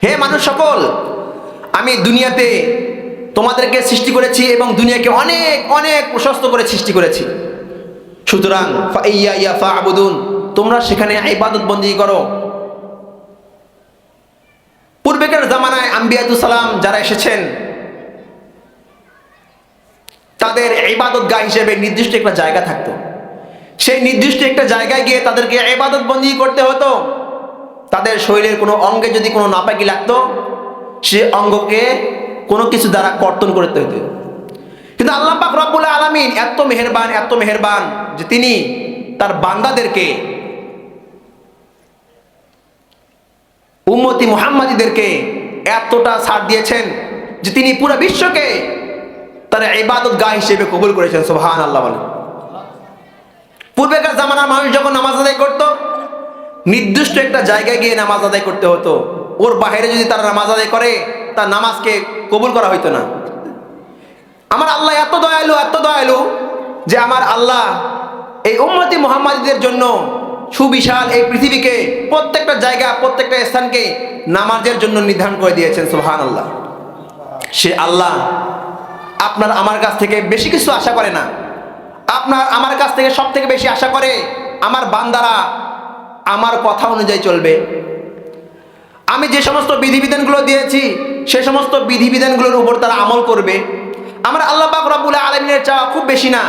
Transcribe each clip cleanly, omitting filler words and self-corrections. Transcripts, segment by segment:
হে মানুষ সকল, আমি দুনিয়াতে তোমাদেরকে সৃষ্টি করেছি এবং দুনিয়াকে অনেক অনেক প্রশস্ত করে সৃষ্টি করেছি। সুতরাং ফাইয়া ফাআবুদুন, তোমরা সেখানে ইবাদত বন্দেগী করো। পূর্বেকার জামানায় আম্বিয়াতুস সালাম যারা এসেছেন, তাদের ইবাদতগাহ হিসেবে নির্দিষ্ট একটা জায়গা থাকতো। সেই নির্দিষ্ট একটা জায়গায় গিয়ে তাদেরকে ইবাদত বন্দেগী করতে হতো। তাদের শরীরের কোনো অঙ্গে যদি কোনো নাপাকি লাগতো, সে অঙ্গকে কোনো কিছু দ্বারা কর্তন করতে হতো। কিন্তু আল্লাহ পাক রব্বুল আলামিন এত মেহেরবান যে তিনি তার বান্দাদেরকে, উম্মতি মুহাম্মাদীদেরকে এতটা ছাড় দিয়েছেন যে তিনি পুরো বিশ্বকে তার ইবাদতগাহ হিসেবে কবুল করেছেন। সুবহানাল্লাহ বলেন। পূর্বেকার জামানার মানুষ যখন নামাজ আদায় করত, নির্দিষ্ট একটা জায়গায় গিয়ে নামাজ আদায় করতে হতো। ওর বাইরে যদি তারা নামাজ আদায় করে, তার নামাজকে কবুল করা হইতো না। আমার আল্লাহ এত দয়ালু যে আমার আল্লাহ এই উম্মতি মুহাম্মাদীদের জন্য সুবিশাল এই পৃথিবীকে, প্রত্যেকটা জায়গা, প্রত্যেকটা স্থানকে নামাজের জন্য নির্ধারণ করে দিয়েছেন। সুবহানাল্লাহ। সে আল্লাহ আপনার আমার কাছ থেকে বেশি কিছু আশা করে না। আপনার আমার কাছ থেকে সব থেকে বেশি আশা করে আমার বান্দারা আমার কথা অনুযায়ী চলবে। আমি যে সমস্ত বিধিবিধানগুলো দিয়েছি, সে সমস্ত বিধিবিধানগুলোর উপর তারা আমল করবে। আমার আল্লাহ পাক রব্বুল আলামিনের চাওয়া খুব বেশি না।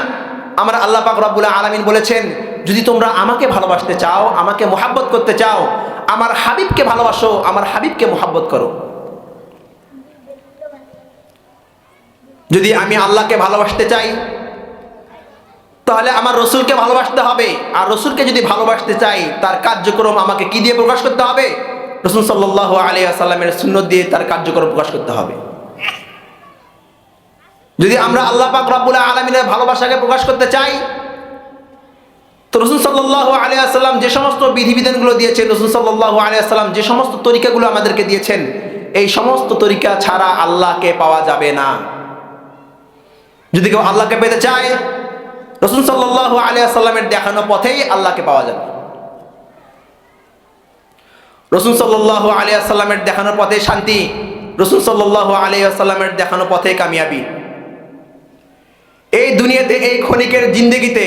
আমার আল্লাহ পাক রব্বুল আলামিন বলেছেন, যদি তোমরা আমাকে ভালোবাসতে চাও, আমাকে মুহাব্বত করতে চাও, আমার হাবিবকে ভালোবাসো, আমার হাবিবকে মুহাব্বত করো। যদি আমি আল্লাহকে ভালোবাসতে চাই, তাহলে আমার রসুলকে ভালোবাসতে হবে। আর রসুলকে যদি ভালোবাসতে চাই, তার কার্যক্রম আমাকে কি দিয়ে প্রকাশ করতে হবে? রাসূল সাল্লাল্লাহু আলাইহি ওয়াসাল্লামের সুন্নাত দিয়ে তার কার্যক্রম প্রকাশ করতে হবে। যদি আমরা আল্লাহ পাক রব্বুল আলামিনের ভালোবাসাকে প্রকাশ করতে চাই, তো রাসূল সাল্লাল্লাহু আলাইহি ওয়াসাল্লাম যে সমস্ত বিধিবিধানগুলো দিয়েছেন, রাসূল সাল্লাল্লাহু আলাইহি ওয়াসাল্লাম যে সমস্ত তরিকাগুলো আমাদেরকে দিয়েছেন, এই সমস্ত তরিকা ছাড়া আল্লাহকে পাওয়া যাবে না। যদি কেউ আল্লাহকে পেতে চায়, রাসূল সাল্লাল্লাহু আলাইহি ওয়াসাল্লামের দেখানো পথেই আল্লাহকে পাওয়া যাবে। রাসূল সাল্লাল্লাহু আলাইহি ওয়াসাল্লামের দেখানো পথে শান্তি, রাসূল সাল্লাল্লাহু আলাইহি ওয়াসাল্লামের দেখানো পথে কামিয়াবি। এই দুনিয়াতে, এই ক্ষণিকের জিন্দেগিতে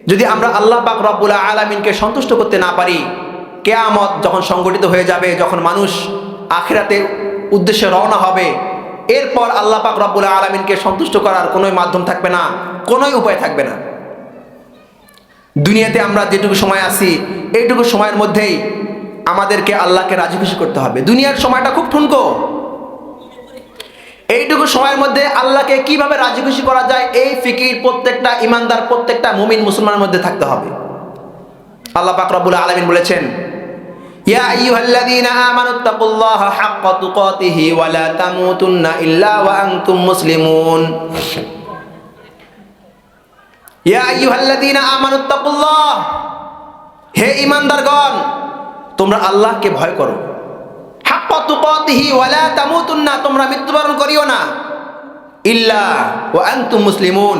যদি আমরা আল্লাহ পাক রব্বুল আলামিনকে সন্তুষ্ট করতে না পারি, কিয়ামত যখন সংগঠিত হয়ে যাবে, যখন মানুষ আখিরাতের উদ্দেশ্যে রওনা হবে, এরপর আল্লাহ পাক রব্বুল আলামিনকে সন্তুষ্ট করার কোনো মাধ্যম থাকবে না, কোনো উপায় থাকবে না। দুনিয়াতে আমরা যেটুকু সময় আছি, এইটুকু সময়ের মধ্যেই আমাদেরকে আল্লাহকে রাজি খুশি করতে হবে। দুনিয়ার সময়টা খুব ঠুনকো। এইটুকু সময়ের মধ্যে আল্লাহকে কিভাবে রাজি খুশি করা যায়, এই ফিকির প্রত্যেকটা ইমানদার, প্রত্যেকটা মুমিন মুসলমানের মধ্যে থাকতে হবে। আল্লাহ পাক রব্বুল আলামিন বলেছেন, ইয়া আইয়ুহাল্লাযীনা আমানুত্তাকুল্লাহা হাক্কা তুকাতিহি ওয়া লা তামুতুন্না ইল্লা ওয়া আনতুম মুসলিমুন। ইয়া আইয়ুহাল্লাযীনা আমানুত্তাকুল্লাহ, হে ঈমানদারগণ, তোমরা আল্লাহকে ভয় করো। হাক্কা তুকাতিহি ওয়া লা তামুতুন্না, তোমরা মৃত্যুবরণ করিও না, ইল্লা ওয়া আনতুম মুসলিমুন,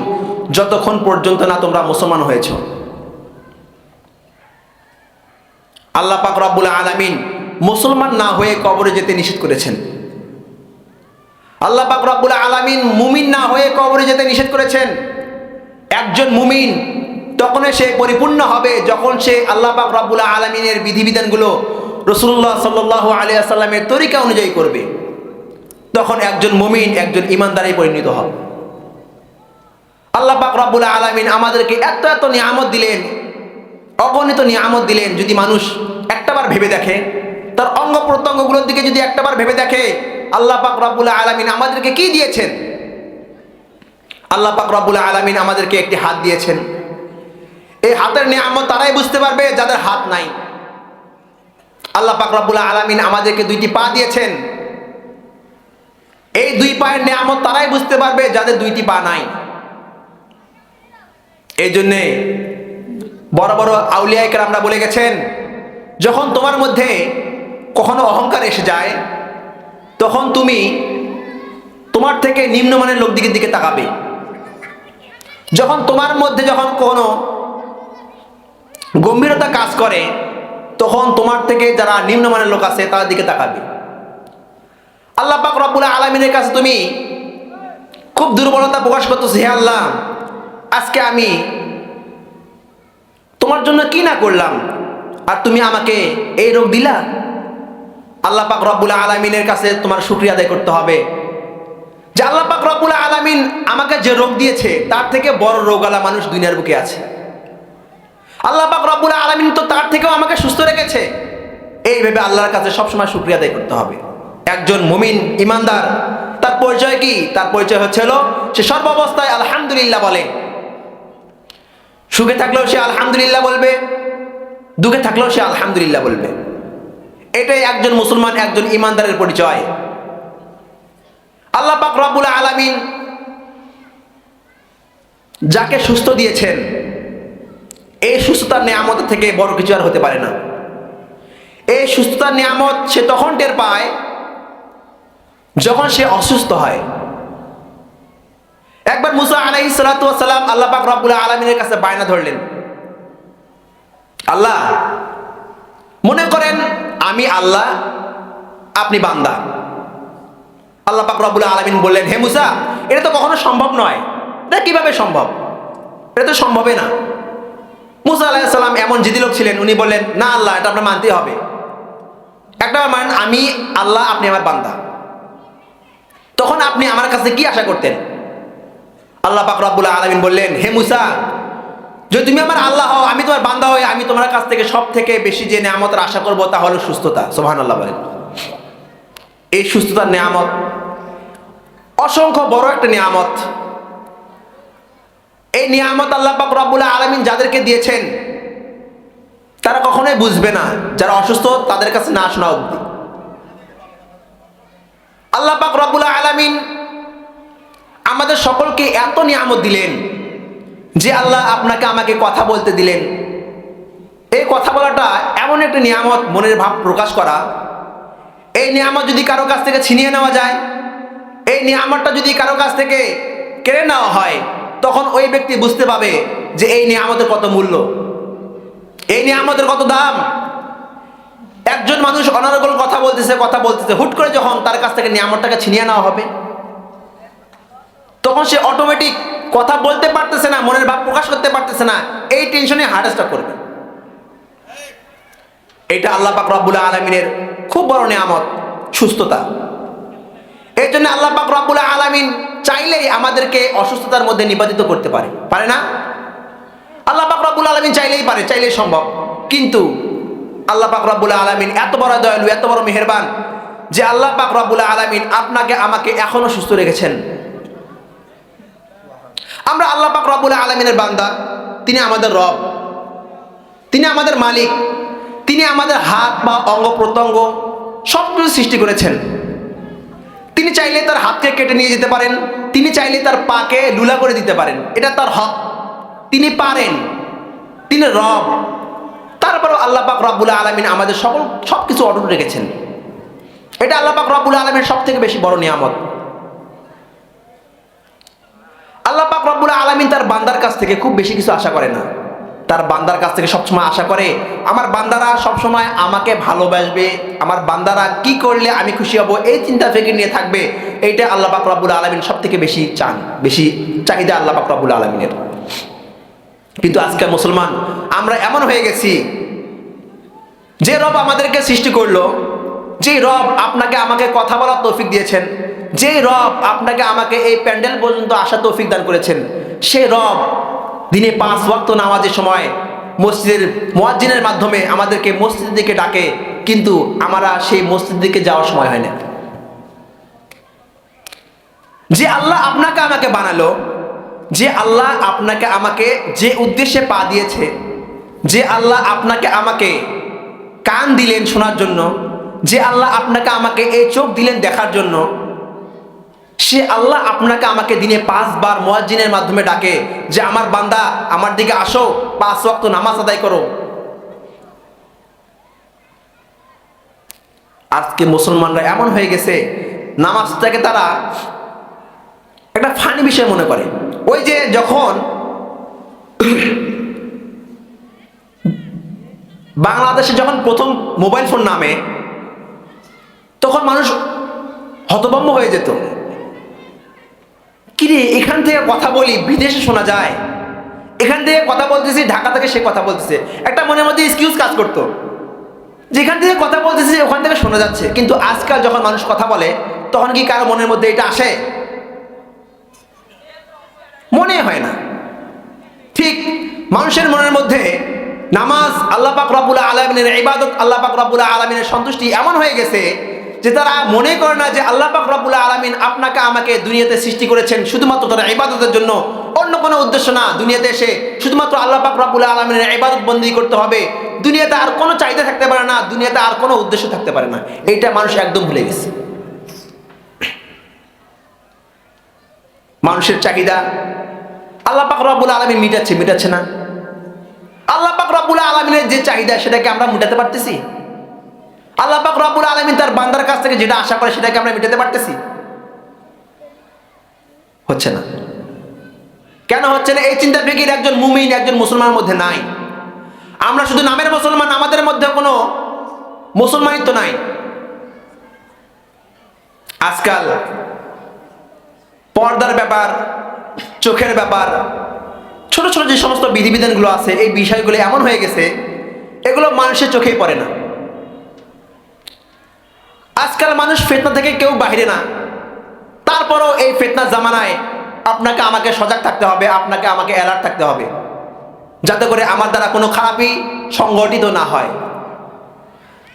যতক্ষণ পর্যন্ত না তোমরা মুসলমান হয়েছো। আল্লাহ পাক রব্বুল আলামিন মুসলমান না হয়ে কবরে যেতে নিষেধ করেছেন। আল্লাহ পাক রব্বুল আলামিন মুমিন না হয়ে কবরে যেতে নিষেধ করেছেন। একজন মুমিন তখনই সে পরিপূর্ণ হবে যখন সে আল্লাহ পাক রব্বুল আলামিনের বিধিবিধানগুলো, রাসূলুল্লাহ সাল্লাল্লাহু আলাইহি ওয়াসাল্লামের তরিকা অনুযায়ী করবে। তখন একজন মুমিন, একজন ঈমানদারে পরিণত হবে। আল্লাহ পাক রব্বুল আলামিন আমাদেরকে এত এত নিয়ামত দিলেন, অগণিত নিয়ামত দিলেন। যদি মানুষ একটাবার ভেবে দেখে, তার অঙ্গ প্রত্যঙ্গগুলোর দিকে যদি একটাবার ভেবে দেখে, আল্লাহ পাক রব্বুল আলামিন আমাদেরকে কি দিয়েছেন? আল্লাহ পাক রব্বুল আলামিন আমাদেরকে একটি হাত দিয়েছেন। এই হাতের নিয়ামত তারাই বুঝতে পারবে যাদের হাত নাই। আল্লাহ পাক রব্বুল আলামিন আমাদেরকে দুইটি পা দিয়েছেন। এই দুই পায়ের নিয়ামত তারাই বুঝতে পারবে যাদের দুইটি পা নাই। এই জন্যে বড় বড় আউলিয়া কেরামরা বলে গেছেন, যখন তোমার মধ্যে কখনো অহংকার এসে যায়, তখন তুমি তোমার থেকে নিম্নমানের লোকদিকের দিকে তাকাবে। যখন তোমার মধ্যে কোনো গম্ভীরতা কাজ করে, তখন তোমার থেকে যারা নিম্নমানের লোক আছে তাদের দিকে তাকাবে। আল্লাহ পাক রব্বুল আলামিনের কাছে তুমি খুব দুর্বলতা প্রকাশ করতেছো, হে আল্লাহ আজকে আমি তোমার জন্য কি না করলাম আর তুমি আমাকে এই রোগ দিলা। আল্লাহ পাক রব্বুল আলামিনের কাছে তোমার শুকরিয়া আদায় করতে হবে যে আল্লাহ পাক রব্বুল আলামিন আমাকে যে রোগ দিয়েছে তার থেকে বড় রোগওয়ালা মানুষ দুনিয়ার বুকে আছে। আল্লাহ পাক রব্বুল আলামিন তো তার থেকেও আমাকে সুস্থ রেখেছে। এইভাবে আল্লাহর কাছে সবসময় শুকরিয়া আদায় করতে হবে। একজন মুমিন ইমানদার তার পরিচয় কি? তার পরিচয় হচ্ছে সে সর্বাবস্থায় আলহামদুলিল্লাহ বলে। সুখে থাকলেও সে আলহামদুলিল্লাহ বলবে, দুঃখে থাকলেও সে আলহামদুলিল্লাহ বলবে। এটাই একজন মুসলমান, একজন ইমানদারের পরিচয়। আল্লাহ পাক রব্বুল আলামিন যাকে সুস্থ দিয়েছেন, এই সুস্থতার নিয়ামত থেকে বড় কিছু আর হতে পারে না। এই সুস্থতার নিয়ামত সে তখন টের পায় যখন সে অসুস্থ হয়। একবার মুসা আলাইহিস সালাতু ওয়াস সালাম আল্লাহ পাক রব্বুল আলামিনের কাছে বায়না ধরলেন, আল্লাহ মনে করেন আমি আল্লাহ, আপনি বান্দা। আল্লাহ পাক রব্বুল আলামিন বললেন, হে মুসা এটা তো কখনো সম্ভব নয়। এটা কিভাবে সম্ভব? এটা তো সম্ভবই না। মুসা আলাইহিস সালাম এমন জিদি লোক ছিলেন, উনি বললেন, না আল্লাহ এটা আপনার মানতেই হবে। একটা মানেন আমি আল্লাহ, আপনি আমার বান্দা, তখন আপনি আমার কাছে কি আশা করতেন? আল্লাহ পাক রব্বুল আলামিন বললেন, হে মুসা যদি তুমি আমার আল্লাহ হও, আমি তোমার বান্দা হই, আমি তোমার কাছ থেকে সব থেকে বেশি যে নিয়ামতের আশা করবো তা হলো সুস্থতা। সুবহানাল্লাহ বলেন। এই সুস্থতার নিয়ামত অসংখ্য বড় একটা নিয়ামত। এই নিয়ামত আল্লাহ পাক রব্বুল আলামিন যাদেরকে দিয়েছেন তারা কখনোই বুঝবে না, যারা অসুস্থ তাদের কাছে না শোনা অবধি। আল্লাহ পাক রব্বুল আলামিন আমাদের সকলকে এত নিয়ামত দিলেন যে আল্লাহ আপনাকে আমাকে কথা বলতে দিলেন। এই কথা বলাটা এমন একটা নিয়ামত, মনের ভাব প্রকাশ করা। এই নিয়ামত যদি কারো কাছ থেকে ছিনিয়ে নেওয়া যায়, এই নিয়ামতটা যদি কারো কাছ থেকে কেড়ে নেওয়া হয়, তখন ওই ব্যক্তি বুঝতে পাবে যে এই নিয়ামতের কত মূল্য, এই নিয়ামতের কত দাম। একজন মানুষ অনারগল কথা বলতেছে, হুট করে যখন তার কাছ থেকে নিয়ামতটাকে ছিনিয়ে নেওয়া হবে, তখন সে অটোমেটিক কথা বলতে পারতেছে না, মনের ভাব প্রকাশ করতে পারতেছে না, এই টেনশনে হার্ট অ্যাটাক করবে। এটা আল্লাহ পাক রব্বুল আলামিনের খুব বড় নিয়ামত, সুস্থতা। এই জন্য আল্লাহ পাক রব্বুল আলামিন চাইলেই আমাদেরকে অসুস্থতার মধ্যে নিপাতিত করতে পারে না? আল্লাহ পাক রব্বুল আলামিন চাইলেই পারে, চাইলেই সম্ভব। কিন্তু আল্লাহ পাক রব্বুল আলামিন এত বড় দয়ালু, এত বড় মেহেরবান যে আল্লাহ পাক রব্বুল আলামিন আপনাকে আমাকে এখনো সুস্থ রেখেছেন। আমরা আল্লাহ পাক রব্বুল আলামিনের বান্দা, তিনি আমাদের রব, তিনি আমাদের মালিক, তিনি আমাদের হাত বা অঙ্গ প্রত্যঙ্গ সব কিছু সৃষ্টি করেছেন। তিনি চাইলে তার হাতকে কেটে নিয়ে যেতে পারেন, তিনি চাইলে তার পাকে লুলা করে দিতে পারেন, এটা তার হক, তিনি পারেন, তিনি রব। তারপরেও আল্লাহ পাক রব্বুল আলামিন আমাদের সব কিছু অটুট রেখেছেন। এটা আল্লাহ পাক রব্বুল আলামিনের সব থেকে বেশি বড় নিয়ামত। আল্লাহ পাক রব্বুল আলামিন তার বান্দার কাছ থেকে খুব বেশি কিছু আশা করে না। তার বান্দার কাছ থেকে সবসময় আশা করে আমার বান্দারা সবসময় আমাকে ভালোবাসবে, আমার বান্দারা কি করলে আমি খুশি হব, এই চিন্তা ফিকির নিয়ে থাকবে। এইটা আল্লাহ পাক রব্বুল আলামিন সব থেকে বেশি চান, বেশি চাহিদা আল্লাহ পাক রব্বুল আলামিনের। কিন্তু আজকে মুসলমান আমরা এমন হয়ে গেছি, যে রব আমাদেরকে সৃষ্টি করলো, যে রব আপনাকে আমাকে কথা বলার তৌফিক দিয়েছেন, যে রব আপনাকে আমাকে এই প্যান্ডেল পর্যন্ত আসা তৌফিক দান করেছেন, সে রব দিনে 5 ওয়াক্ত নামাজের সময় মসজিদের মুয়াজ্জিনের মাধ্যমে আমাদেরকে মসজিদের দিকে ডাকে, কিন্তু আমরা সেই মসজিদের দিকে যাওয়ার সময় হয় না। যে আল্লাহ আপনাকে আমাকে বানালো, যে আল্লাহ আপনাকে আমাকে যে উদ্দেশ্যে পা দিয়েছে, যে আল্লাহ আপনাকে আমাকে কান দিলেন শোনার জন্য, যে আল্লাহ আপনাকে আমাকে এই চোখ দিলেন দেখার জন্য, সে আল্লাহ আপনাকে আমাকে দিনে 5 বার মুয়াজ্জিনের মাধ্যমে ডাকে যে আমার বান্দা আমার দিকে আসো, 5 ওয়াক্ত নামাজ আদায় করো। আজকে মুসলমানরা এমন হয়ে গেছে, নামাজটাকে তারা একটা ফানি বিষয় মনে করে। ওই যে যখন বাংলাদেশে যখন প্রথম মোবাইল ফোন নামে, তখন মানুষ হতভম্ব হয়ে যেত, কিরে এখান থেকে কথা বলি বিদেশে শোনা যায়, এখান থেকে কথা বলতেছি ঢাকা থেকে সে কথা বলতেছে, একটা মনের মধ্যে এক্সকিউজ কাজ করতো, যেখান থেকে কথা বলতেছি ওখান থেকে শোনা যাচ্ছে। কিন্তু আজকাল যখন মানুষ কথা বলে তখন কি কারো মনের মধ্যে এটা আসে? মনে হয় না। ঠিক মানুষের মনের মধ্যে নামাজ, আল্লাহ পাক রব্বুল আলামিনের ইবাদত, আল্লাহ পাক রব্বুল আলামিনের সন্তুষ্টি এমন হয়ে গেছে যে তারা মনে করে না যে আল্লাহ পাক রব্বুল আলামিন আপনাকে আমাকে দুনিয়াতে সৃষ্টি করেছেন শুধুমাত্র তার ইবাদতের জন্য, অন্য কোনো উদ্দেশ্য না। দুনিয়াতে এসে শুধুমাত্র আল্লাহ পাক রব্বুল আলামিনের ইবাদত বন্দেগী করতে হবে, দুনিয়াতে আর কোনো চাহিদা থাকতে পারে না, দুনিয়াতে আর কোনো উদ্দেশ্য থাকতে পারে না। এইটা মানুষ একদম ভুলে গেছে। মানুষের চাহিদা আল্লাহ পাক রব্বুল আলামিন মিটাচ্ছে না? আল্লাহ পাক রব্বুল আলামিনের যে চাহিদা সেটাকে আমরা মেটাতে পারতেছি? আল্লাহ পাক রব্বুল আলামিন তার বান্দার কাছ থেকে যেটা আশা করে সেটাকে আমরা মেটাতে পারতেছি? হচ্ছে না। কেন হচ্ছে না? এই চিন্তা ফিকির একজন মুমিন, একজন মুসলমানের মধ্যে নাই। আমরা শুধু নামের মুসলমান, আমাদের মধ্যে কোনো মুসলমানিত্ব নাই। আজকাল পর্দার ব্যাপার, চোখের ব্যাপার, ছোট ছোট যে সমস্ত বিধিবিধানগুলো আছে, এই বিষয়গুলো এমন হয়ে গেছে এগুলো মানুষের চোখেই পড়ে না। আজকাল মানুষ ফিতনা থেকে কেউ বাহিরে না, তারপরও এই ফিতনা জামানায় আপনাকে আমাকে সজাগ থাকতে হবে, আপনাকে আমাকে অ্যালার্ট থাকতে হবে, যাতে করে আমার দ্বারা কোনো খারাপই সংগঠিত না হয়,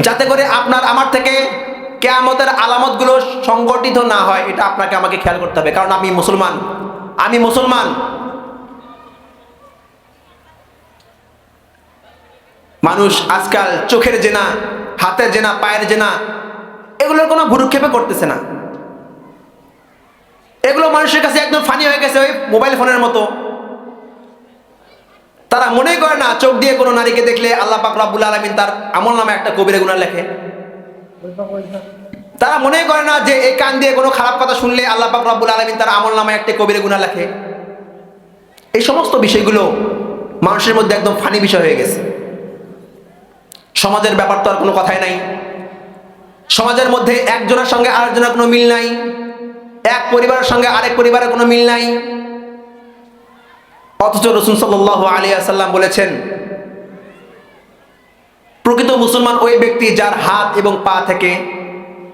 যাতে করে আপনার আমার থেকে কিয়ামতের আলামতগুলো সংগঠিত না হয়। এটা আপনাকে আমাকে খেয়াল করতে হবে, কারণ আমি মুসলমান। মানুষ আজকাল চোখের জেনা, হাতের জেনা, পায়ের জেনা, এগুলোর কোনো ভ্রুক্ষেপে করতেছে না। এগুলো মানুষের কাছে একদম ফানি হয়ে গেছে, ওই মোবাইল ফোনের মতো। তারা মনে করে না চোখ দিয়ে কোনো নারীকে দেখলে আল্লাহ পাক রব্বুল আলামিন তার আমলনামে একটা কবিরা গুনাহ লেখে। তারা মনে করে না যে এই কান দিয়ে কোনো খারাপ কথা শুনলে আল্লাহ পাক রব্বুল আলামিন তার আমলনামে একটা কবিরা গুনাহ লেখে। এই সমস্ত বিষয়গুলো মানুষের মধ্যে একদম ফানি বিষয় হয়ে গেছে। সমাজের ব্যাপার তো আর কোনো কথাই নাই। সমাজের মধ্যে একজনের সঙ্গে আরেকজনের কোনো মিল নাই, এক পরিবারের সঙ্গে আরেক পরিবারের কোনো মিল নাই। অথচ রাসূল সাল্লাল্লাহু আলাইহি ওয়াসাল্লাম বলেছেন, প্রকৃত মুসলমান ওই ব্যক্তি যার হাত এবং পা থেকে,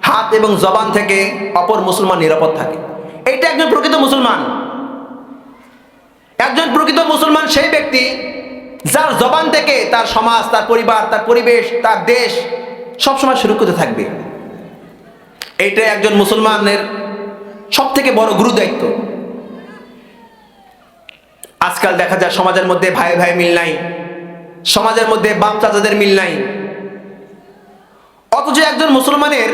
হাত এবং জবান থেকে অপর মুসলমান নিরাপদ থাকে। এইটা একজন প্রকৃত মুসলমান। একজন প্রকৃত মুসলমান সেই ব্যক্তি যার জবান থেকে তার সমাজ, তার পরিবার, তার পরিবেশ, তার দেশ সবসময় সুরক্ষিত থাকবে। এইটাই একজন মুসলমানের সব থেকে বড় গুরু দায়িত্ব। আজকাল দেখা যায় সমাজের মধ্যে ভাই ভাই মিল নাই, সমাজের মধ্যে বাপ চাচাদের মিল নাই। অথচ একজন মুসলমানের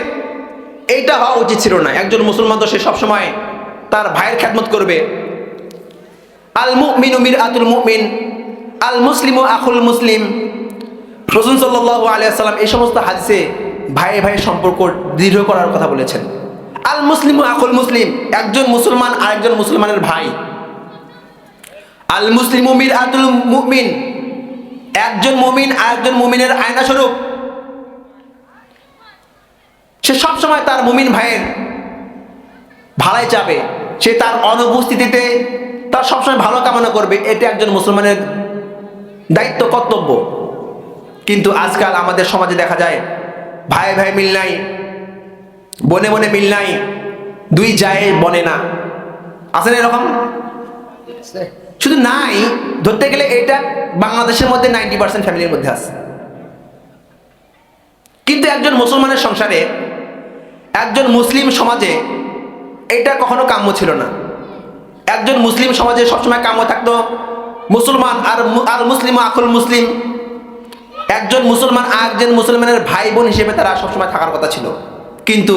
এইটা হওয়া উচিত ছিল না। একজন মুসলমান তো সে সবসময় তার ভাইয়ের খেদমত করবে। আল মুমিনু মিরআতুল মুমিন, আল মুসলিমু আখুল মুসলিম। রাসূল সাল্লাল্লাহু আলাইহি ওয়াসাল্লাম এই সমস্ত হাদিসে ভাই ভাইয়ের সম্পর্ক দৃঢ় করার কথা বলেছেন। আল মুসলিমু আখুল মুসলিম, একজন মুসলমান আরেকজন মুসলমানের ভাই। আল মুসলিমু মিরআতুল মুমিন, একজন মুমিন আরেকজন মুমিনের আয়না স্বরূপ। সে সবসময় তার মুমিন ভাইয়ের ভালাই চাবে, সে তার অনুপস্থিতিতে তার সবসময় ভালো কামনা করবে। এটা একজন মুসলমানের দায়িত্ব, কর্তব্য। কিন্তু আজকাল আমাদের সমাজে দেখা যায় ভাই ভাই মিল নাই, বনে বনে মিল নাই, দুই যায় বনে না। আছে না এরকম? শুধু নাই, ধরতে গেলে এটা বাংলাদেশের মধ্যে 90% ফ্যামিলির মধ্যে আছে। কিন্তু একজন মুসলমানের সংসারে, একজন মুসলিম সমাজে এটা কখনো কাম্য ছিল না। একজন মুসলিম সমাজে সবসময় কাম্য থাকতো মুসলমান আর মুসলিম আখুল মুসলিম, একজন মুসলমান আরেকজন মুসলমানের ভাই বোন হিসেবে তারা সবসময় থাকার কথা ছিল। কিন্তু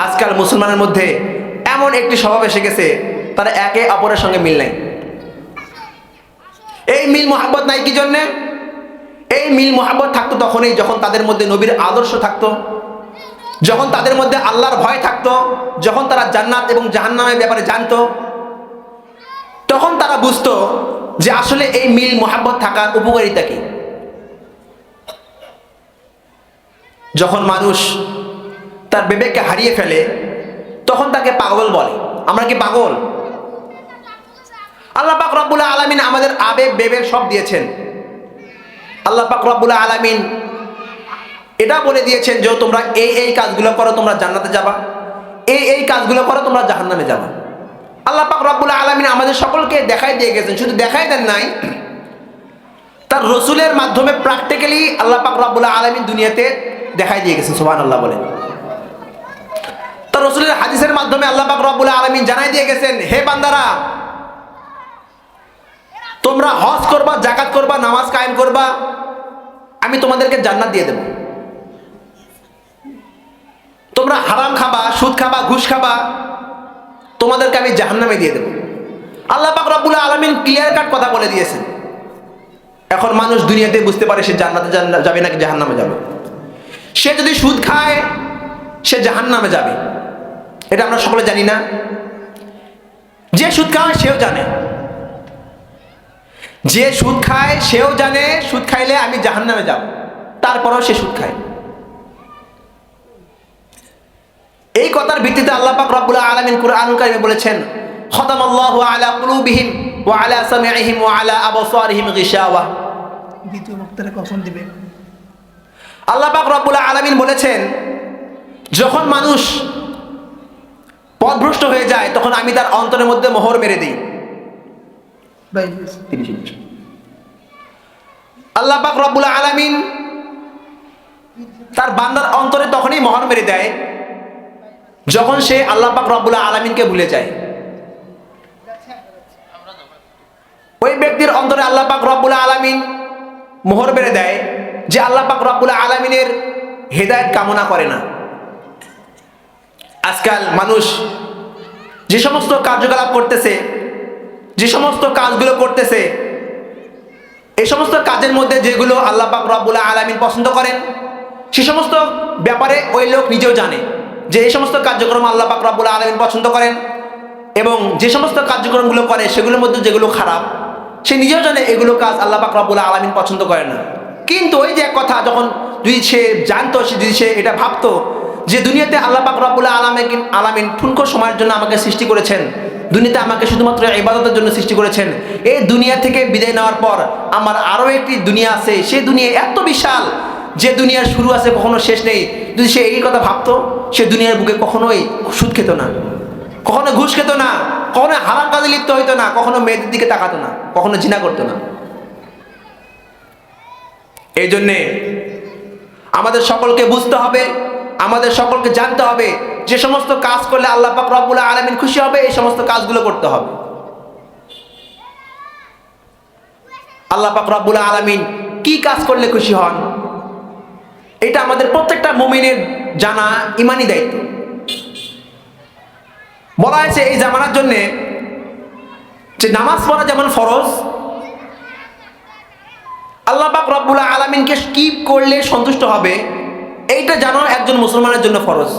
আজকাল মুসলমানের মধ্যে এমন একটি স্বভাব এসে গেছে, তারা একে অপরের সঙ্গে মিল নাই। এই মিল মোহাব্বত নাই কি জন্যে? এই মিল মোহাব্বত থাকতো তখনই যখন তাদের মধ্যে নবীর আদর্শ থাকতো, যখন তাদের মধ্যে আল্লাহর ভয় থাকতো, যখন তারা জান্নাত এবং জাহান্নামের ব্যাপারে জানতো, তখন তারা বুঝতো যে আসলে এই মিল মোহাব্বত থাকার উপকারিতা কি। যখন মানুষ তার বিবেককে হারিয়ে ফেলে, তখন তাকে পাগল বলে। আমরা কি পাগল? আল্লাহ পাক রব্বুল আলামিন আমাদের আবেগ বিবেক সব দিয়েছেন। আল্লাহ পাক রব্বুল আলামিন এটা বলে দিয়েছেন যে তোমরা এই কাজগুলো করো তোমরা জান্নাতে যাবা, এই কাজগুলো করো তোমরা জাহান্নামে যাবা। আল্লাহ পাক রব্বুল আলামিন আমাদের সকলকে দেখাই দিয়ে গেছেন। শুধু দেখাই দেন নাই, তার রসুলের মাধ্যমে প্র্যাকটিক্যালি আল্লাহ পাক রব্বুল আলামিন দুনিয়াতে দেখাই দিয়ে গেছেন। সুবহানাল্লাহ বলেন। তার রসুলের হাদিসের মাধ্যমে আল্লাহ পাক রব্বুল আলামিন জানাই দিয়ে গেছেন, হে বান্দারা, তোমরা হজ করবা, যাকাত করবা, নামাজ কায়েম করবা, আমি তোমাদেরকে জান্নাত দিয়ে দেব। তোমরা হারাম খাবা, সুদ খাবা, ঘুষ খাবা, তোমাদেরকে আমি জাহান্নামে দিয়ে দেব। আল্লাহ পাক রব্বুল আলামিন ক্লিয়ার কাট কথা বলে দিয়েছেন। এখন মানুষ দুনিয়াতে বুঝতে পারে সে জান্নাতে যাবে নাকি জাহান্নামে যাবে। সে যদি সুদ খায় সে জাহান্নামে যাবে, এটা আমরা সকলে জানি না? যে সুদ খায় সেও জানে, যে সুদ খায় সেও জানে সুদ খাইলে আমি জাহান্নামে যাব, তারপরও সে সুদ খায়। এই কথার ভিত্তিতে আল্লাহ পাক রব্বুল আলামিন কুরআনুল কারীমে বলেছেন, খতামাল্লাহু আলা কুলুবিহিম ওয়া আলা সামিইহিম ওয়া আলা আবসারিহিম গিশাওয়া। দ্বিতীয় বক্তারা কখন দিবে? আল্লাহ পাক রব্বুল আলামিন বলেছেন, যখন মানুষ পথভ্রষ্ট হয়ে যায় তখন আমি তার অন্তরের মধ্যে মোহর মেরে দিই। আল্লাহ পাক রব্বুল আলামিন তার বান্দার অন্তরে তখনই মোহর মেরে দেয় যখন সে আল্লাহ পাক রব্বুল আলামিনকে ভুলে যায়। ওই ব্যক্তির অন্তরে আল্লাহ পাক রব্বুল আলামিন মোহর মেরে দেয় যে আল্লাহ পাক রব্বুল আলামিনের হেদায়েত কামনা করে না। আজকাল মানুষ যে সমস্ত কার্যকলাপ করতেছে, যে সমস্ত কাজগুলো করতেছে, এই সমস্ত কাজের মধ্যে যেগুলো আল্লাহ পাক রব্বুল আলামিন পছন্দ করেন সে সমস্ত ব্যাপারে ওই লোক নিজেও জানে যে এই সমস্ত কার্যক্রম আল্লাহ পাক রব্বুল আলামিন পছন্দ করেন, এবং যে সমস্ত কার্যক্রমগুলো করে সেগুলোর মধ্যে যেগুলো খারাপ সে নিজেও জানে এগুলো কাজ আল্লাহ পাক রব্বুল আলামিন পছন্দ করে না। কিন্তু ওই যে এক কথা, যখন যদি সে জানতো, যদি সে এটা ভাবতো যে দুনিয়াতে আল্লাহ পাক রব্বুল আলামিন ঠুনকো সময়ের জন্য আমাকে সৃষ্টি করেছেন, দুনিয়াতে আমাকে শুধুমাত্র ইবাদতের জন্য সৃষ্টি করেছেন, এই দুনিয়া থেকে বিদায় নেওয়ার পর আমার আরও একটি দুনিয়া আছে, সেই দুনিয়া এত বিশাল যে দুনিয়ার শুরু আছে কখনো শেষ নেই। যদি সে এই কথা ভাবতো, সে দুনিয়ার বুকে কখনোই সুদ খেত না, কখনো ঘুষ খেত না, কখনো হারাম কাজে লিপ্ত হইতো না, কখনো মেয়েদের দিকে তাকাতো না, কখনো জিনা করতো না। এই জন্যে আমাদের সকলকে বুঝতে হবে, আমাদের সকলকে জানতে হবে যে সমস্ত কাজ করলে আল্লাহ পাক রব্বুল আলামিন খুশি হবে এই সমস্ত কাজগুলো করতে হবে। আল্লাহ পাক রব্বুল আলামিন কি কাজ করলে খুশি হন এটা আমাদের প্রত্যেকটা মুমিনের জানা ইমানি দায়িত্ব। বলা হয়েছে এই জামানার জন্যে যে নামাজ পড়া যেমন ফরজ, আল্লাহ পাক রব্বুল আলামিনকে কি করলে সন্তুষ্ট হবে এইটা জানা একজন মুসলমানের জন্য ফরজ।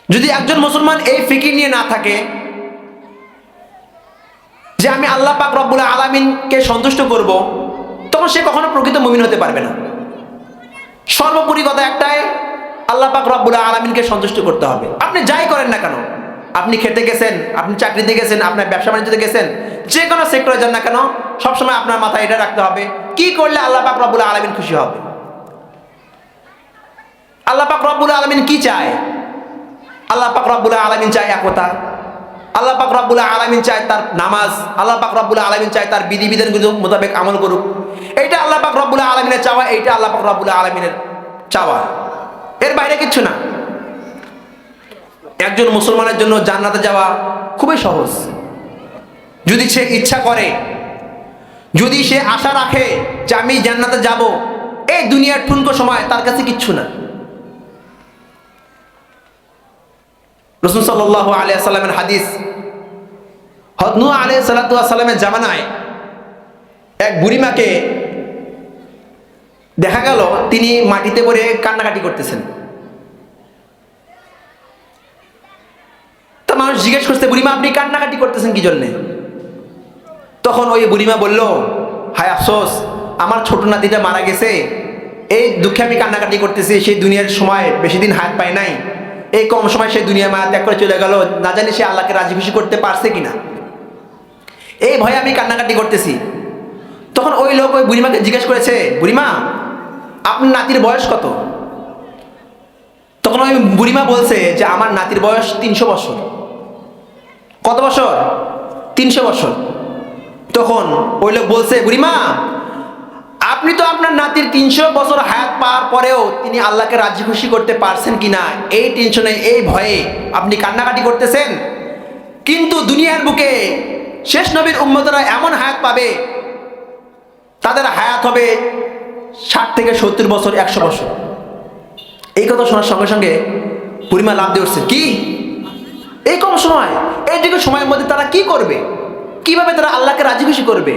যদি একজন মুসলমান এই ফিকির নিয়ে না থাকে যে আমি আল্লাহ পাক রব্বুল আলামিনকে সন্তুষ্ট করব, তখন সে কখনো প্রকৃত মুমিন হতে পারবে না। সর্বোপরি কথা একটাই, আল্লাহ পাক রব্বুল আলামিনকে সন্তুষ্ট করতে হবে। আপনি যাই করেন না কেন, আপনি খেতে গেছেন, আপনি চাকরিতে গেছেন, আপনার ব্যবসা বাণিজ্যতে গেছেন, যে কোনো সেক্টরে যান না কেন, সবসময় আপনার মাথায় এটা রাখতে হবে কি করলে আল্লাহ পাক রব্বুল আলামিন খুশি হবে। আল্লাহ পাক রব্বুল আলামিন কি চায়? আল্লাহ পাক রব্বুল আলামিন চায় একতা, আল্লাহ পাক রব্বুল আলামিন চায় তার নামাজ, আল্লাহ পাক রব্বুল আলামিন চায় তার বিধিবিধানগুলো মোতাবেক আমল করুক। এইটা আল্লাহ পাক রব্বুল আলামিনের চাওয়া, এইটা আল্লাহ পাক রব্বুল আলামিনের চাওয়া, এর বাইরে কিচ্ছু না। একজন মুসলমানের জন্য জান্নাতে যাওয়া খুবই সহজ, যদি সে ইচ্ছা করে, যদি সে আশা রাখে যে আমি জান্নাতে যাব। এই দুনিয়ার ঠুনকো সময় তার কাছে কিচ্ছু না। রাসূল সাল্লাল্লাহু আলাইহি ওয়াসাল্লামের হাদিস, হযরত নূহ আলাইহিস সালাতু ওয়াস সালামের জামানায় এক বুড়িমাকে দেখা গেল তিনি মাটিতে পড়ে কান্নাকাটি করতেছেন। তা মানুষ জিজ্ঞেস করছে, বুড়িমা আপনি কান্নাকাটি করতেছেন কি জন্যে? তখন ওই বুড়িমা বলল, হায় আফসোস, আমার ছোট নাতিটা মারা গেছে, এই দুঃখে আমি কান্নাকাটি করতেছি। সেই দুনিয়ার সময় বেশি দিন হায়াত পায় নাই, এই কম সময় সে দুনিয়া মায়া ত্যাগ করে চলে গেল, না জানি সে আল্লাহকে রাজি খুশি করতে পারছে কিনা। এই ভয়ে আমি কান্নাকাটি করতেছি। তখন ওই লোক ওই বুড়িমাকে জিজ্ঞেস করেছে, বুড়িমা আপনার নাতির বয়স কত? তখন ওই বুড়িমা বলছে যে আমার নাতির বয়স 300 বছর। কত বছর? 300 বছর। তখন ওই লোক বলছে, বুড়িমা আপনি তো আপনার নাতির 300 বছর হায়াত পাওয়ার পরেও তিনি আল্লাহকে রাজি খুশি করতে পারছেন কিনা এই টেনশনে, এই ভয়ে আপনি কান্নাকাটি করতেছেন। কিন্তু দুনিয়ার বুকে শেষ নবীর উম্মতরা এমন হায়াত পাবে, তাদের হায়াত হবে 60 থেকে 70 বছর, 100 বছর। এই কথা শোনার সঙ্গে সঙ্গে বুড়িমা লাভ দিয়ে উঠছে, কি এই কম সময়, এইটুকু সময়ের মধ্যে তারা কি করবে, কিভাবে তারা আল্লাহকে রাজি খুশি করবে?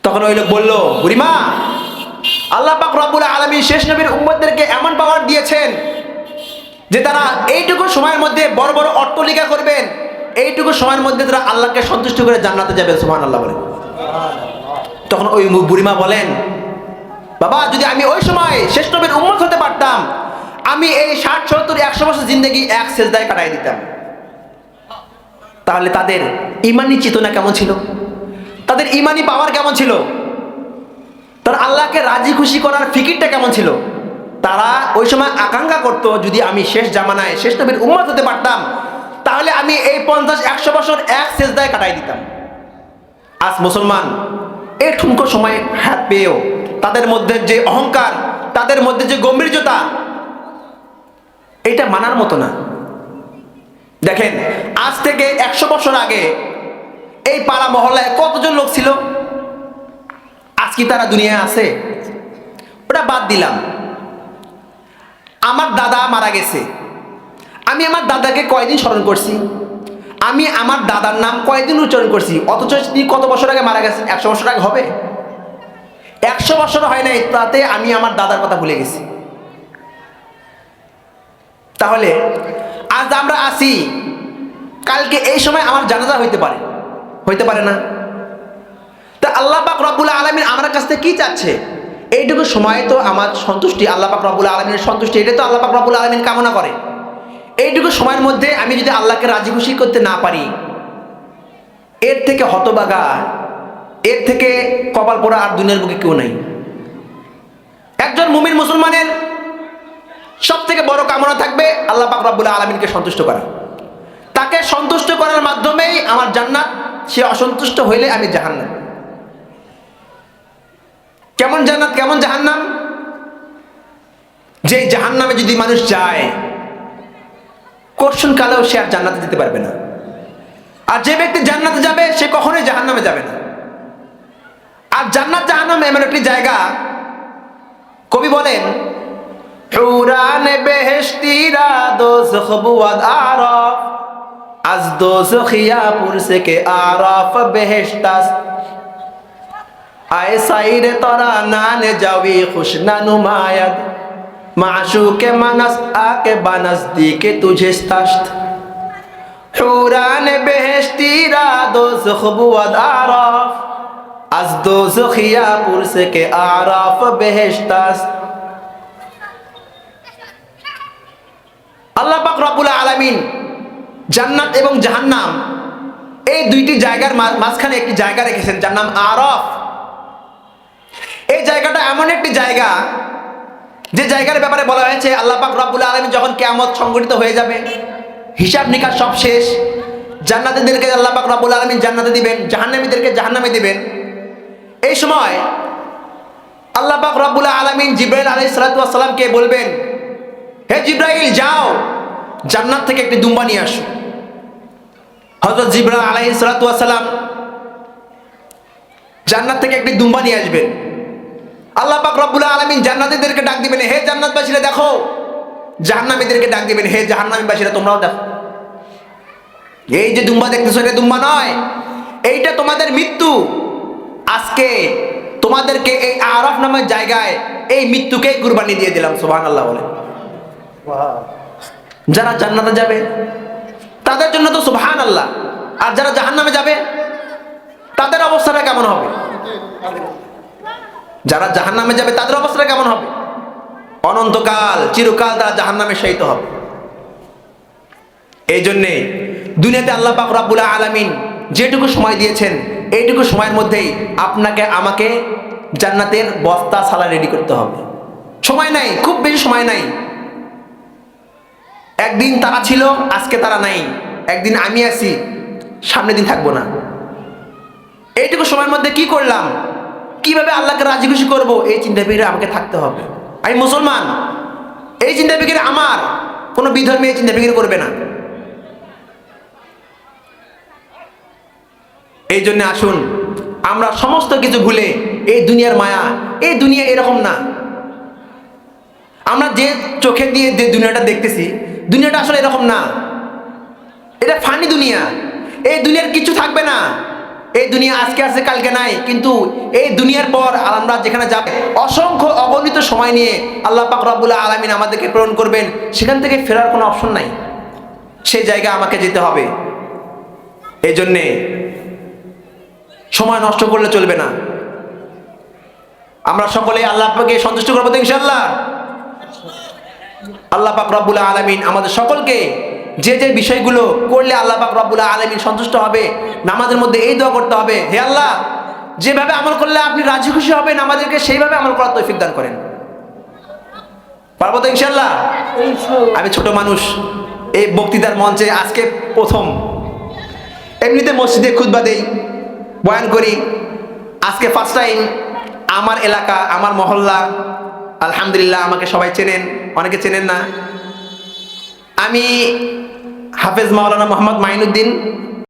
তখন ওই লোক বলল, বুড়িমা আল্লাহ পাক রব্বুল আলামিন শেষ নবীর উম্মতদেরকে এমন পাওয়ার দিয়েছেন যে তারা এইটুকু সময়ের মধ্যে বড় বড় অট্টালিকা করবেন, এইটুকু সময়ের মধ্যে তারা আল্লাহকে সন্তুষ্ট করে জান্নাতে যাবে। সুবহানাল্লাহ বলে। তখন ওই বুড়িমা বলেন, বাবা যদি আমি ওই সময় শেষ নবীর উম্মত হতে পারতাম, আমি এই 60, 70, 100 বছর জিন্দেগি এক সেজদায় কাটাই দিতাম। তাহলে তাদের ইমানি চেতনা কেমন ছিল, তাদের ইমানি পাওয়ার কেমন ছিল, তার আল্লাহকে রাজি খুশি করার ফিকিরটা কেমন ছিল। তারা ওই সময় আকাঙ্ক্ষা করত, যদি আমি শেষ জামানায় শেষ নবীর উম্মত হতে পারতাম, তাহলে আমি এই 50, 100 বছর এক সেজদায় কাটাই দিতাম। আজ মুসলমান এই ঠুনকো সময় হাত পেয়েও তাদের মধ্যে যে অহংকার, তাদের মধ্যে যে গম্ভীর্যতা, এটা মানার মতো না। দেখেন আজ থেকে 100 বছর আগে এই পাড়া মহল্লায় কতজন লোক ছিল, আজ কি তারা দুনিয়ায় আছে? ওটা বাদ দিলাম। আমার দাদা মারা গেছে, আমি আমার দাদাকে কয়দিন স্মরণ করছি, আমি আমার দাদার নাম কয়দিন উচ্চারণ করছি, অথচ তিনি কত বছর আগে মারা গেছেন? 100 বছর আগে হবে? 100 বছর হয় নাই, তাতে আমি আমার দাদার কথা ভুলে গেছি। তাহলে আজ আমরা আসি, কালকে এই সময় আমার জানাজা হইতে পারে, হইতে পারে না? তা আল্লাহ পাক রব্বুল আলামিন আমার কাছ থেকে কি চাচ্ছে? এইটুকু সময় তো আমার সন্তুষ্টি, আল্লাহ পাক রব্বুল আলামিনের সন্তুষ্টি, এটা তো আল্লাহ পাক রব্বুল আলামিন কামনা করে। এইটুকু সময়ের মধ্যে আমি যদি আল্লাহকে রাজি খুশি করতে না পারি, এর থেকে হতবাগা, এর থেকে কপাল পোড়া আর দুনিয়ার বুকে কেউ নাই। একজন মুমিন মুসলমানের সব থেকে বড় কামনা থাকবে আল্লাহ পাক রব্বুল আলামিনকে সন্তুষ্ট করা। তাকে সন্তুষ্ট করার মাধ্যমেই আমার জান্নাত, সে অসন্তুষ্ট হইলে আমি জাহান্নাম। কেমন জান্নাত, কেমন জাহান্নাম? যে জাহান্নামে যদি মানুষ যায়, কোশ্চেন কালেও সে আর জান্নাতে যেতে পারবে না। আর যে ব্যক্তি জান্নাতে যাবে, সে কখনোই জাহান্নামে যাবে না। আর জান্নাত জাহান্নাম এমন একটি জায়গা, কবি বলেন, হুরানে বেহেশতিরা দোজখ বুয়াদ আরাফ, আজ দোজখিয়া পুরসে কে আরাফ বেহেশতাস, আয় সাইরে তরা নানে যাবি খুশনা নুমায়াত, মাশুকে মানাস আকে বানাস দিকে তুঝে তাস্ত। হুরানে বেহেশতিরা দোজখ বুয়াদ আরাফ, আজ দোজখিয়া পুরসে কে আরাফ বেহেশতাস। আল্লাহ পাক রব্বুল আলামিন জান্নাত এবং জাহান্নাম এই দুইটি জায়গার মাঝখানে একটি জায়গা রেখেছেন, যার নাম আরাফ। এই জায়গাটা এমন একটি জায়গা, যে জায়গার ব্যাপারে বলা হয়েছে আল্লাহ পাক রব্বুল আলামিন যখন কিয়ামত সংঘটিত হয়ে যাবে, হিসাব নিকাশ সব শেষ, জান্নাতীদেরকে আল্লাহ পাক রব্বুল আলামিন জান্নাতে দিবেন, জাহান্নামীদেরকে জাহান্নামে দিবেন। এই সময় আল্লাহ পাক রব্বুল আলামিন জিবরাইল আলাইহিস সালাতু ওয়াস সালামকে বলবেন, হে জিবরাইল, যাও জান্নাত থেকে একটি দুম্বা নিয়ে আসো। হযরত জিবরাইল আলাইহিস সালাতু ওয়াস সালাম জান্নাত থেকে একটি দুম্বা নিয়ে আসবেন। আল্লাহ পাক রব্বুল আলামিন জান্নাতীদেরকে ডাক দিবেন, হে জান্নাতবাসীরা দেখো। জাহান্নামীদেরকে ডাক দিবেন, হে জাহান্নামীবাসীরা তোমরাও দেখো। এই যে দুম্বা দেখতেছো, এটা দুম্বা নয়, এইটা তোমাদের মৃত্যু। আজকে তোমাদেরকে এই আরাফ নামের জায়গায় এই মৃত্যুকে কুরবানি দিয়ে দিলাম। সুবহানাল্লাহ বলে। যারা জান্নাতে যাবে তাদের জন্য তো সুবহানাল্লাহ, আর যারা জাহান্নামে যাবে তাদের অবস্থাটা কেমন হবে? যারা জাহান্নামে যাবে তাদের অবস্থাটা কেমন হবে? অনন্তকাল চিরকাল তারা জাহান্নামে শায়িত হবে। এই জন্যে দুনিয়াতে আল্লাহ পাক রব্বুল আলামিন যেটুকু সময় দিয়েছেন, এইটুকু সময়ের মধ্যেই আপনাকে আমাকে জান্নাতের বস্তা সালা রেডি করতে হবে। সময় নাই, খুব বেশি সময় নাই। একদিন তারা ছিল, আজকে তারা নাই। একদিন আমি আছি, সামনের দিন থাকবো না। এইটুকু সময়ের মধ্যে কি করলাম, কিভাবে আল্লাহকে রাজি খুশি করবো, এই চিন্তা ফিরে আমাকে থাকতে হবে। আমি মুসলমান, এই চিন্তা ফিকির আমার, কোনো বিধর্মী এই চিন্তা ফিকির করবে না। এই জন্য আসুন আমরা সমস্ত কিছু ভুলে, এই দুনিয়ার মায়া, এই দুনিয়া এরকম না। আমরা যে চোখে দিয়ে যে দুনিয়াটা দেখতেছি, দুনিয়াটা আসলে এরকম না। এটা ফানি দুনিয়া। এই দুনিয়ার কিছু থাকবে না। এই দুনিয়া আজকে আছে, কালকে নাই। কিন্তু এই দুনিয়ার পর আমরা যেখানে যাব, অসংখ্য অগণিত সময় নিয়ে আল্লাহ পাক রব্বুল আলামিন আমাদেরকে প্রেরণ করবেন। সেখান থেকে ফেরার কোনো অপশন নাই, সেই জায়গায় আমাকে যেতে হবে। এই জন্যে সময় নষ্ট করলে চলবে না। আমরা সকলে আল্লাহ পাককে সন্তুষ্ট করবো তো ইনশাআল্লাহ। আল্লাহ পাক রব্বুল আলামিন আমাদের সকলকে যে যে বিষয়গুলো করলে আল্লাহ পাক রব্বুল আলামিন সন্তুষ্ট হবে, নামাজের মধ্যে এই দোয়া করতে হবে, হে আল্লাহ, যেভাবে আমল করলে আপনি রাজি খুশি হবেন, আমাদেরকে সেইভাবে আমল করার তৌফিক দান করেন। পারবো তো ইনশাআল্লাহ। আমি ছোট মানুষ, এই বক্তৃতার মঞ্চে আজকে প্রথম। এমনিতে মসজিদে খুতবা দেই, বয়ান করি। আজকে ফার্স্ট টাইম আমার এলাকা, আমার মহল্লা, আলহামদুলিল্লাহ আমাকে সবাই চেনেন, অনেকে চেনেন না। আমি হাফেজ মাওলানা মোহাম্মদ মাইনুদ্দিন,